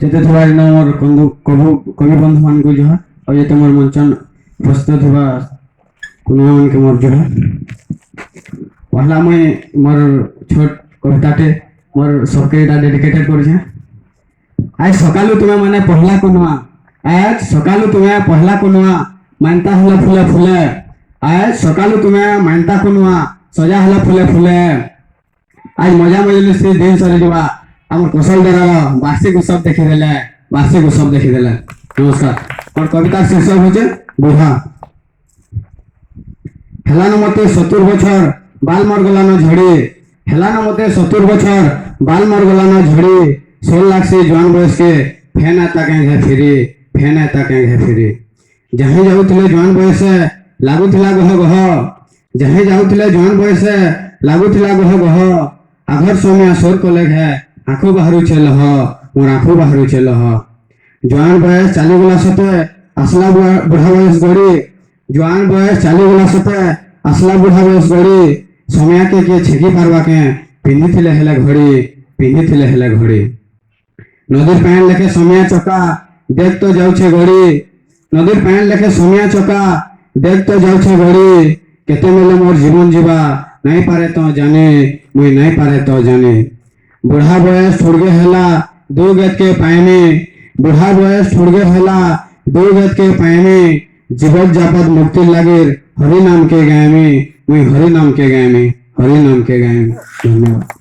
যেতে থোৱা দিনা মোৰ কবি বন্ধু মানকু জহা আৰু যেতে মোৰ মঞ্চন উপস্থিত হওয়া কোনোবা মানকে মোৰ জহা পহলা মই মোর ছোট কবিতাতে মোর सबके এটা ডেডিকেটেড করছে। আজ সকালু তুমি মানে পহলা কোনোয়া, আজ সকালু তুমি পহলা কোনোয়া মানতা হলে ফুলে ফুলে, আজ সকালু তুমি মানতা কোনোয়া সজা হলে ফুলে ফুলে। আজ মজা মজলি সে দিন সরে যাওয়া আমার কৌশল দ্বারা বার্ষিক উৎসব দেখিদেলে, বার্ষিক উৎসব দেখিদেলে। নমস্কার। আমার কবিতার শীর্ষক হচ্ছে বুঢ়া। হেলানো মতে 70 বছর বাল মর গলানো ঝড়ি, হেলানো মতে 70 বছর বাল মর গলানো ঝড়ি, 16 লাগছে জোয়ান বয়সকে ফেন তাকে ঘে ফিরি, ফেন তাকে ঘে ফিরি। যাহে যাউଥିଲେ জোয়ান বয়সে লাগুଥିଲା গহ গহ, যাহে যাউଥିଲେ জোয়ান বয়সে লাগুଥିଲା গহ গহ। আঘর সময় সোর কলে ঘে আঁখু বাহারুছে লহ, মোর আঁখু বাহারুছে লহ। জোয়ান বয়স চালিগলা সতে আসলা বুঢ়া বয়স গড়ি, জোয়ান বয়স চালিগলা সতে আসলা বুঢ়া বয়স গড়ি। সময়কে কিଏ ଛେକି ପାରବା କେଁ ପିନ୍ଧିଥିଲେ ହେଲେ ଘଡ଼ି, ପିନ୍ଧିଥିଲେ ହେଲେ ଘଡ଼ି। নদীর পায়ের লেখে সময়া চকা দেখ তো যাউছে গড়ি, নদীর পায়ের লেখে সময়া চকা দেখ তো যাউছে গড়ি। কেতে মেলে মোর জীবন যা নাই পারে তো জানে, মুই নাই পারে তো জানে। বুঢ়া বয়স ঠুড়গে হেলা দু গেদ কে পায়নি, বুঢ়া বয়স ঠুড়গে হেলা দু গেদ কে পায়নি। জীবত যাবত মুক্তির লাগের হরি নাম के गायमी, मुई हरि नाम के गायमी, हरि नाम के गायमी। धन्यवाद।